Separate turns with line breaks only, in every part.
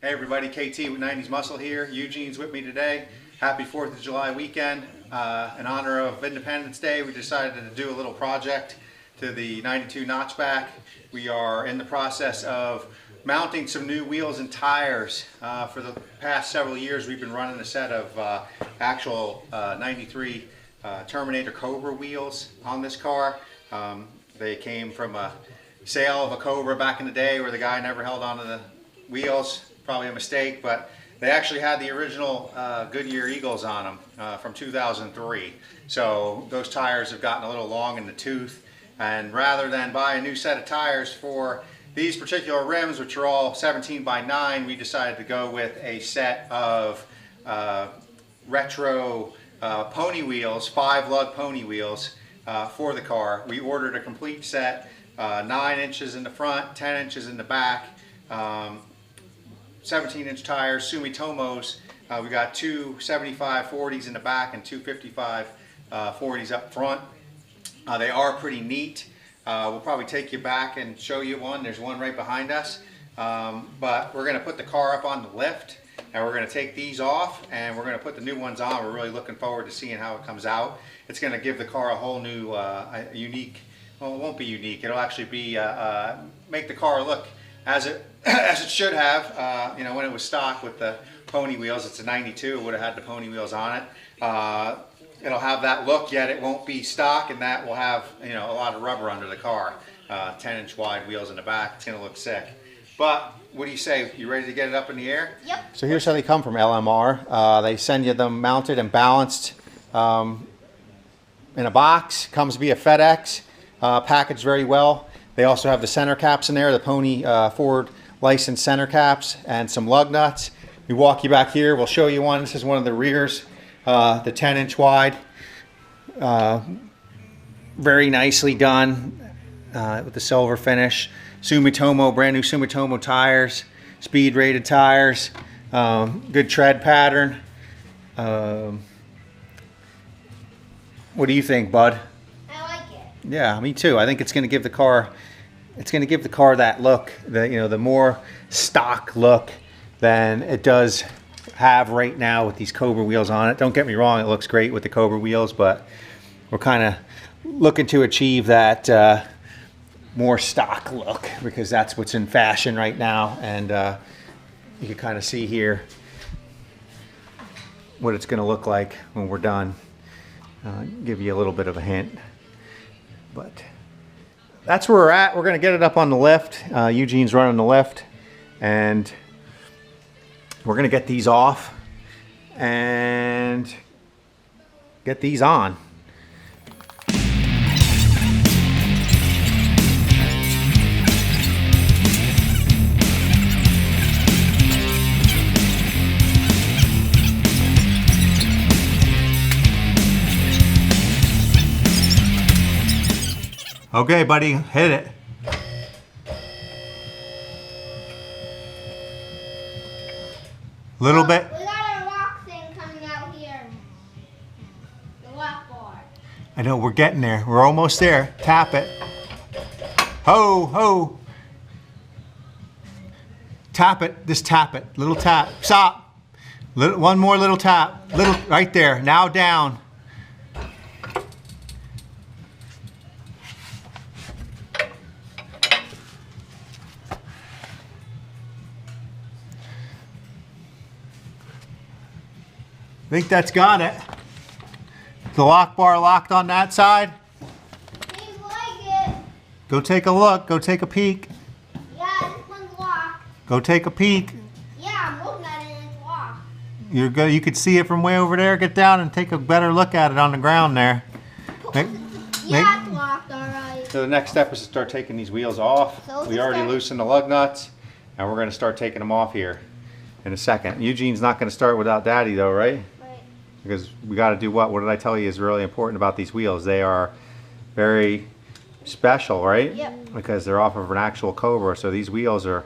Hey everybody, KT with 90s Muscle here. Eugene's with me today. Happy 4th of July weekend. In honor of Independence Day, we decided to do a little project to the 92 Notchback. We are in the process of mounting some new wheels and tires. For the past several years, we've been running a set of actual 93 Terminator Cobra wheels on this car. They came from a sale of a Cobra back in the day where the guy never held onto the wheels. Probably a mistake, but they actually had the original Goodyear Eagles on them from 2003. So those tires have gotten a little long in the tooth, and rather than buy a new set of tires for these particular rims, which are all 17 by 9, we decided to go with a set of retro pony wheels, Five-Lug pony wheels for the car. We ordered a complete set, 9 inches in the front, 10 inches in the back. 17-inch tires, Sumitomos. We got two 75/40s in the back and two 55/40s up front. They are pretty neat. We'll probably take you back and show you one. There's one right behind us. But we're going to put the car up on the lift, and we're going to take these off, and we're going to put the new ones on. We're really looking forward to seeing how it comes out. It's going to give the car a whole new, unique, well, it won't be unique. It'll actually be, make the car look as it should have. You know, when it was stock with the pony wheels, it's a 92, it would have had the pony wheels on it. It'll have that look, yet it won't be stock, and that will have, you know, a lot of rubber under the car. 10-inch wide wheels in the back. It's going to look sick. But what do you say? You ready to get it up in the air? Yep. So here's how they come from LMR. They send you them mounted and balanced in a box. Comes via FedEx. Packaged very well. They also have the center caps in there, the Pony Ford licensed center caps, and some lug nuts. We walk you back here. We'll show you one. This is one of the rears, the 10-inch wide. Very nicely done with the silver finish. Sumitomo, brand new Sumitomo tires, speed rated tires, good tread pattern. What do you think, bud? Yeah, me too. I think it's going to give the car, that look, the more stock look than it does have right now with these Cobra wheels on it. Don't get me wrong, it looks great with the Cobra wheels, but we're kind of looking to achieve that more stock look because that's what's in fashion right now. And you can kind of see here what it's going to look like when we're done. Give you a little bit of a hint. But that's where we're at. We're going to get it up on the lift. Eugene's running the lift, and we're going to get these off and get these on. Okay, buddy, hit it. Little bit.
We got a rock thing coming out here. The rock bar.
I know, we're getting there. We're almost there. Tap it. Ho, ho. Tap it. Just tap it. Little tap. Stop. One more little tap. Little, right there. Now down. I think that's got it. The lock bar locked on that side.
Seems like it.
Go take a look. Go take a peek.
Yeah, this one's locked.
Go take a peek.
Yeah, I'm looking at it and it's locked.
You could see it from way over there. Get down and take a better look at it on the ground there.
Yeah, it's locked, alright.
So the next step is to start taking these wheels off.
So
We already loosened the lug nuts, and we're going to start taking them off here in a second. Eugene's not going to start without Daddy though, right? Because we got to do what? What did I tell you is really important about these wheels? They are very special, right?
Yep.
Because they're off of an actual Cobra. So these wheels are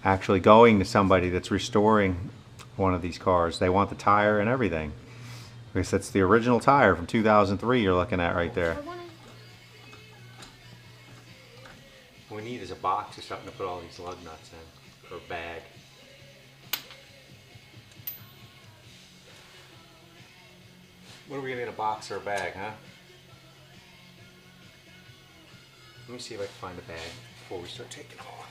actually going to somebody that's restoring one of these cars. They want the tire and everything. Because that's the original tire from 2003 you're looking at right there. What we need is a box or something to put all these lug nuts in, or a bag. What are we gonna get, a box or a bag, huh? Let me see if I can find a bag before we start taking them off.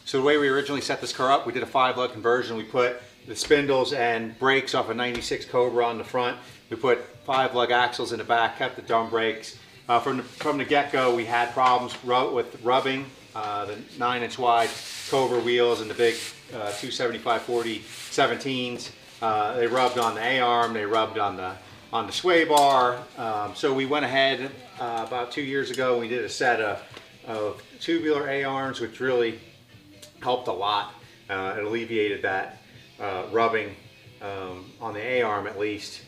So the way we originally set this car up, we did a 5-lug conversion. We put the spindles and brakes off a 96 Cobra on the front. We put 5-lug axles in the back, kept the drum brakes. From the get-go, we had problems with rubbing the 9-inch wide Cobra wheels and the big 275/40 17s. They rubbed on the A-arm, they rubbed on the sway bar. So we went ahead about 2 years ago and we did a set of tubular A-arms, which really helped a lot. It alleviated that rubbing on the A-arm at least.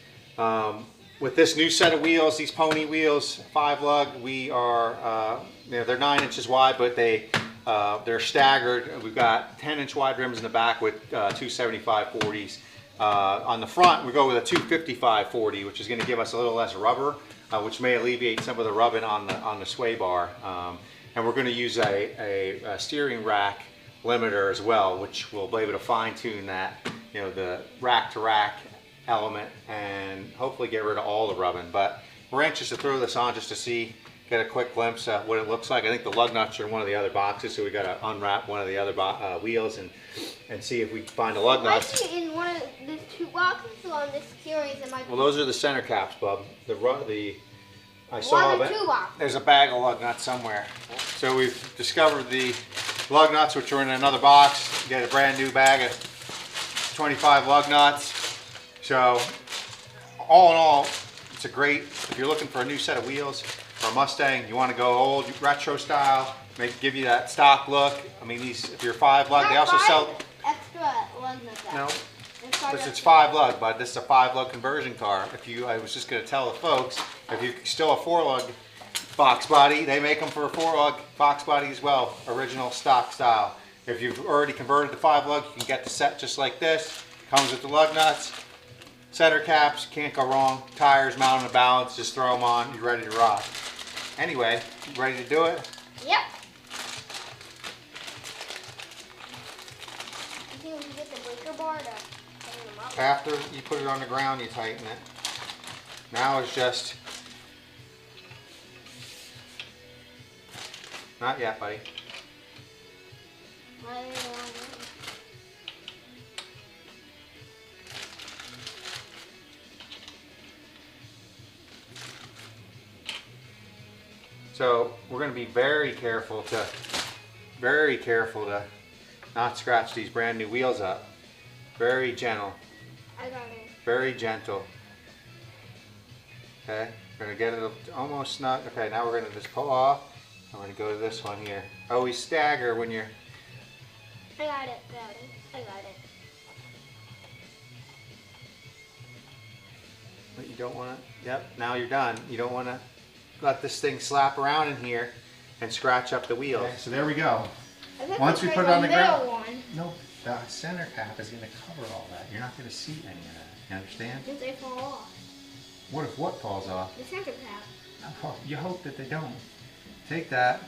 With this new set of wheels, these pony wheels, 5-lug, we are, they're 9 inches wide, but they're staggered. We've got 10-inch wide rims in the back with 275/40s. On the front, we go with a 255/40, which is going to give us a little less rubber, which may alleviate some of the rubbing on the sway bar. And we're going to use a steering rack limiter as well, which will be able to fine-tune that, the rack-to-rack element, and hopefully get rid of all the rubbing. But we're anxious to throw this on just to get a quick glimpse at what it looks like. I think the lug nuts are in one of the other boxes, so we got to unwrap one of the other wheels and see if we can find the lug nuts.
Might be in one of the 2 boxes, so I'm just curious. It might be.
Well, those are the center caps, bub. I saw that there's a bag of lug nuts somewhere. So we've discovered the lug nuts, which are in another box. Get a brand new bag of 25 lug nuts. So all in all, it's a great, if you're looking for a new set of wheels for a Mustang, you want to go old retro style, maybe give you that stock look. I mean, if you're 5-lug, they also sell
extra lug nuts.
No, it's 5-lug, but this is a 5-lug conversion car. I was just going to tell the folks, if you're still a 4-lug box body, they make them for a 4-lug box body as well, original stock style. If you've already converted to 5-lug, you can get the set just like this. Comes with the lug nuts, center caps, can't go wrong. Tires mounted on a balance, just throw them on, you're ready to rock. Anyway, you ready to do it?
Yep. You think we can get the breaker bar to tighten them up?
After you put it on the ground, you tighten it. Now it's just... Not yet, buddy.
Why do you want to?
So we're going to be very careful to not scratch these brand new wheels up. Very gentle.
I got it.
Very gentle. Okay, we're going to get it almost snug. Okay, now we're going to just pull off. I'm going to go to this one here. Always stagger when you're...
I got it. I got it.
But you don't want to... Yep, now you're done. You don't want to let this thing slap around in here and scratch up the wheels. Okay, so there we go. Once we put it on the ground... No, the center cap is going to cover all that. You're not going to see any of that. You understand?
If they fall off.
What if what falls off?
The center cap.
Oh, you hope that they don't. Take that.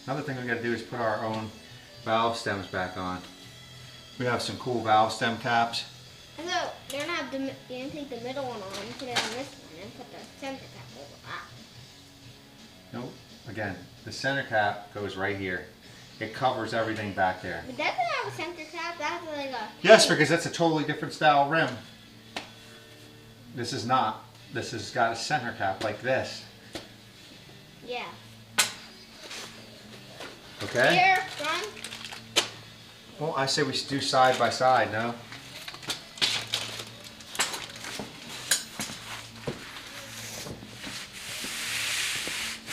Another thing we got to do is put our own valve stems back on. We have some cool valve stem caps.
So they're not. You didn't take the middle one on. Put it on this one and put the center cap over. Ah.
Nope. Again, the center cap goes right here. It covers everything back there.
But that doesn't have a center cap. That's like a.
Yes, because that's a totally different style rim. This is not. This has got a center cap like this.
Yeah.
Okay?
Here, front.
Well, I say we do side by side, no?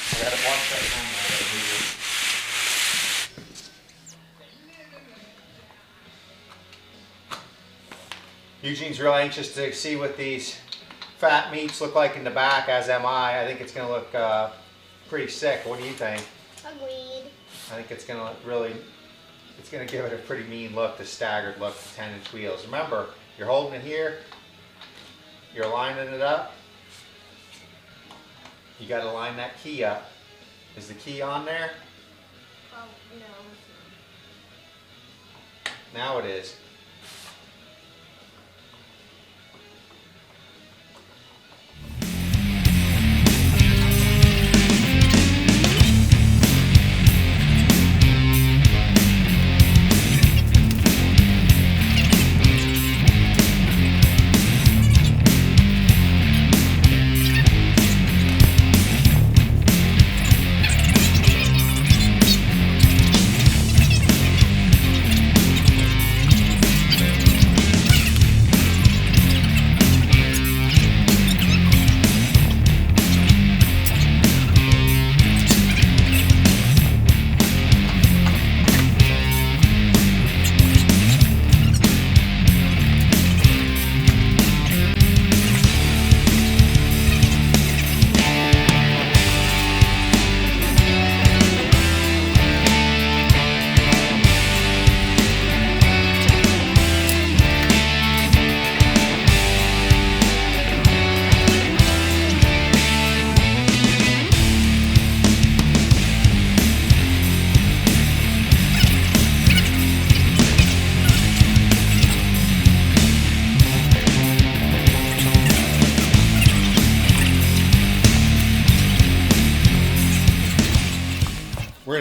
I got it one second. Eugene's real anxious to see what these fat meats look like in the back, as am I. I think it's going to look pretty sick. What do you think?
Agreed.
I think it's going to really, it's going to give it a pretty mean look, the staggered look, the 10-inch wheels. Remember, you're holding it here, you're lining it up. You got to line that key up. Is the key on there?
Oh, no.
Now it is.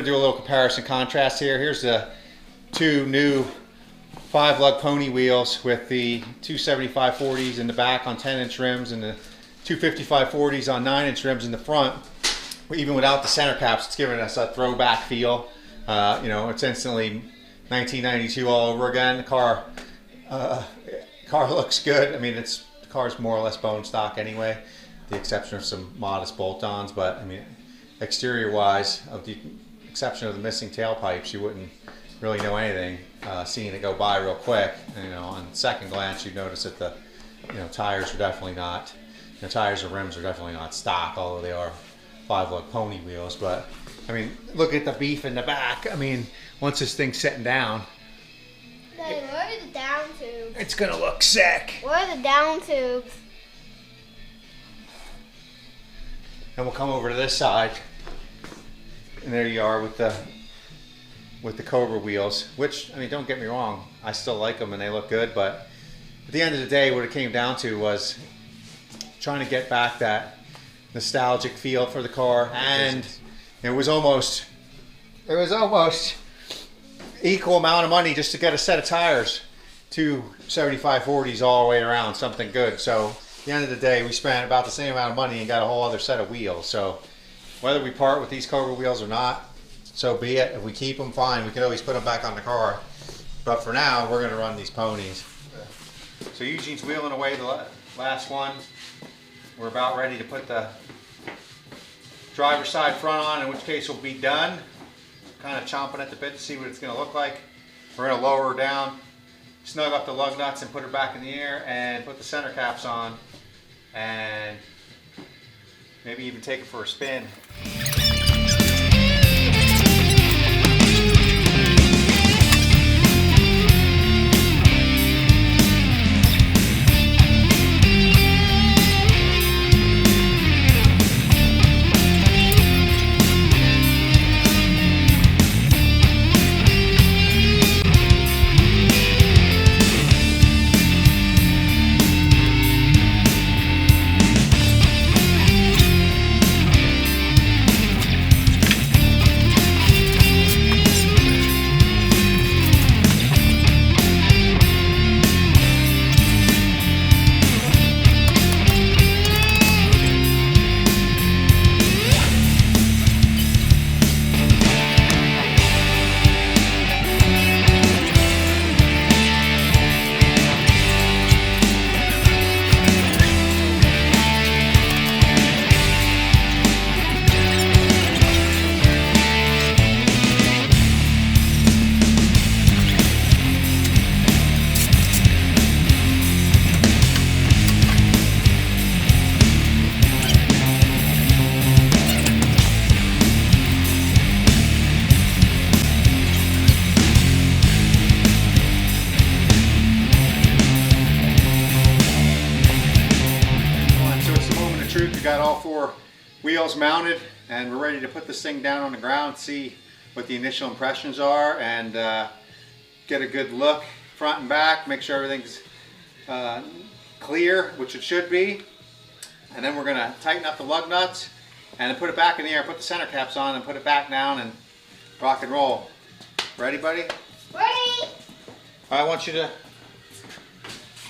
do a little comparison contrast here. Here's the two new Five-Lug pony wheels with the 275 40s in the back on 10-inch rims and the 255 40s on 9-inch rims in the front. Even without the center caps, it's giving us a throwback feel. You know, it's instantly 1992 all over again. The car looks good. I mean, the car's more or less bone stock anyway, the exception of some modest bolt-ons. But I mean, exterior-wise, of the exception of the missing tailpipes, you wouldn't really know anything seeing it go by real quick. And, you know, on second glance, you'd notice that the tires are definitely not. The tires or rims are definitely not stock, although they are Five-Lug pony wheels. But I mean, look at the beef in the back. I mean, once this thing's sitting down,
Dad, where are the down tubes?
it's gonna look sick.
Where are the down tubes?
And we'll come over to this side, and there you are with the Cobra wheels. Which, I mean, don't get me wrong, I still like them and they look good. But at the end of the day, what it came down to was trying to get back that nostalgic feel for the car, and it was almost equal amount of money just to get a set of tires, 275 40s all the way around, something good. So at the end of the day, we spent about the same amount of money and got a whole other set of wheels. So whether we part with these Cobra wheels or not, so be it. If we keep them, fine, we can always put them back on the car. But for now, we're going to run these ponies. So Eugene's wheeling away the last one. We're about ready to put the driver's side front on, in which case we'll be done. Kind of chomping at the bit to see what it's going to look like. We're going to lower her down, snug up the lug nuts and put her back in the air, and put the center caps on, and maybe even take it for a spin. We got all four wheels mounted, and we're ready to put this thing down on the ground, see what the initial impressions are, and get a good look front and back, make sure everything's clear, which it should be. And then we're going to tighten up the lug nuts and then put it back in the air, put the center caps on and put it back down and rock and roll. Ready, buddy?
Ready!
I want you to,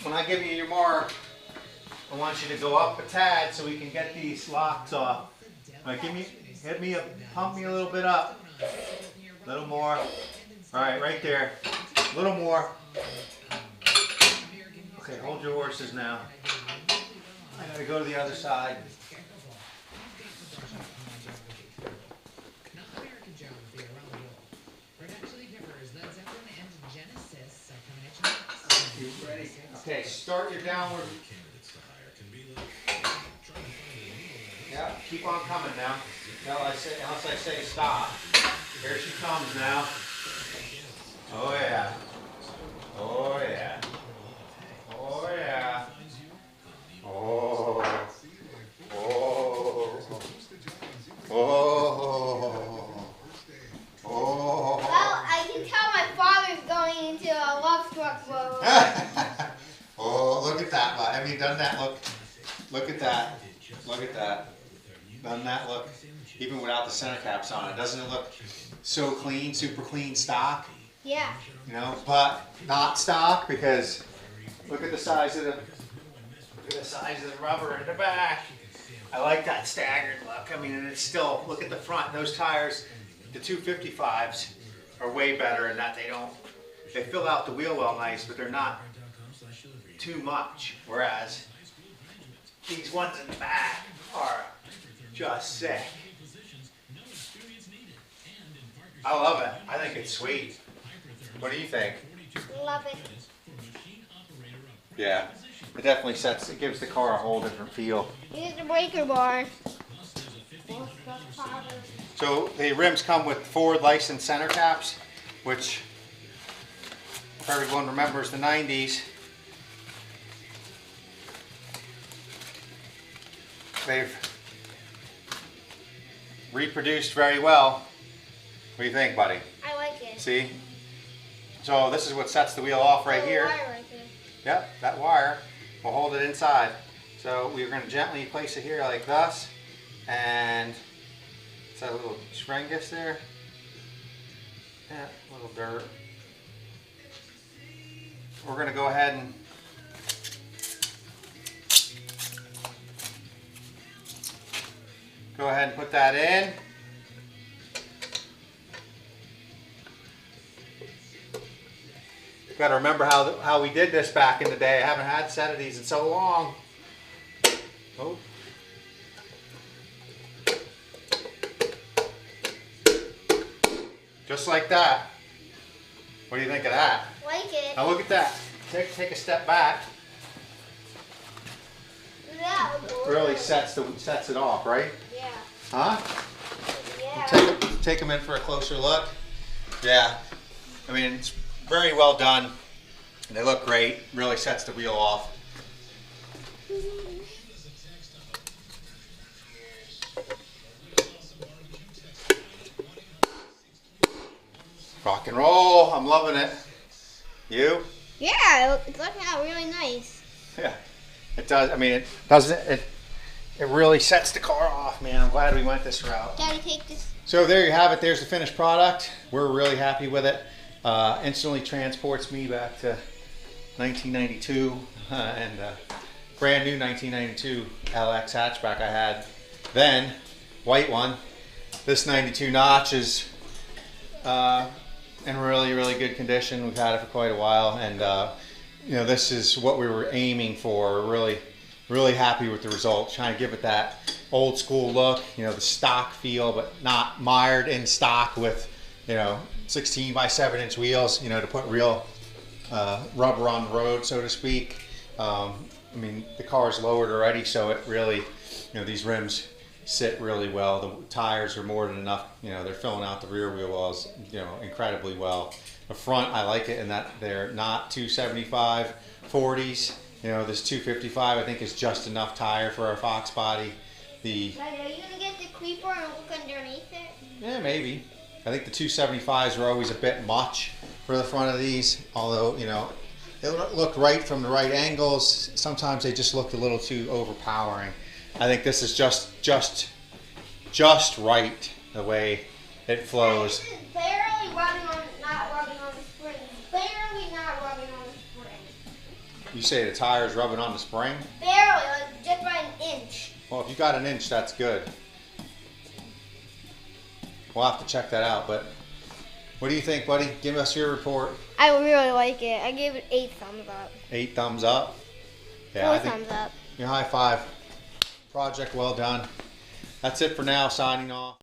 when I give you your mark, I want you to go up a tad so we can get these locks off. All right, pump me a little bit up. A little more. All right, right there. A little more. Okay, hold your horses now. I gotta go to the other side. Ready? Okay, start your downward. Yeah, keep on coming now. Unless I say stop. Here she comes now. Oh yeah. Oh yeah. Oh yeah. Oh. Oh. Oh. Oh.
Well, I can tell my father's going into a love struck mode.
Oh, look at that. Have you done that? Look at that. Look at that. Doesn't that look, even without the center caps on it, doesn't it look so clean, super clean stock?
Yeah.
You know, but not stock because look at the size of the rubber in the back. I like that staggered look. I mean, and it's still, look at the front. Those tires, the 255s are way better in that they fill out the wheel well nice, but they're not too much. Whereas these ones in the back are just sick. I love it. I think it's sweet. What do you think?
Love it.
Yeah, it definitely it gives the car a whole different feel.
Here's the breaker bar.
So the rims come with Ford licensed center caps, which if everyone remembers the 90s, they've reproduced very well. What do you think, buddy?
I like it.
See? So this is what sets the wheel off right here.
Wire right there.
Yep, that wire will hold it inside. So we're going to gently place it here like this, and it's that little shringus there. Yeah, a little dirt. We're going to go ahead and put that in. Got to remember how we did this back in the day. I haven't had a set of these in so long. Oh. Just like that. What do you think of that?
Like it.
Now look at that. Take a step back.
Yeah.
Really sets it off, right?
Yeah.
Huh?
Yeah.
Take them in for a closer look. Yeah. I mean, it's very well done. They look great. Really sets the wheel off. Rock and roll. I'm loving it. You?
Yeah, it's looking out really nice.
Yeah. It does. I mean, it doesn't. It really sets the car off, man. I'm glad we went this route.
Daddy, take this.
So there you have it. There's the finished product. We're really happy with it. Instantly transports me back to 1992 and brand new 1992 LX hatchback I had then, white one. This 92 Notch is in really good condition. We've had it for quite a while, and you know, this is what we were aiming for. We're really happy with the result. Trying to give it that old school look, you know, the stock feel, but not mired in stock with, you know, 16 by 7 inch wheels, you know, to put real rubber on the road, so to speak. I mean, the car is lowered already, so it really, you know, these rims sit really well. The tires are more than enough, you know, they're filling out the rear wheel wells, you know, incredibly well. The front, I like it in that they're not 275 40s. You know, this 255 I think is just enough tire for our Fox body.
Daddy, are you gonna get the creeper and look underneath it?
Yeah, maybe. I think the 275s were always a bit much for the front of these, although, you know, it looked right from the right angles. Sometimes they just looked a little too overpowering. I think this is just right the way it flows.
This is barely not rubbing on the spring. Barely not rubbing on the spring.
You say the tire's rubbing on the spring?
Barely, like just by an inch.
Well, if you got an inch, that's good. We'll have to check that out, but what do you think, buddy? Give us your report.
I really like it. I gave it 8 thumbs up.
8 thumbs up? Yeah,
4
I think
thumbs up.
your high five. Project well done. That's it for now. Signing off.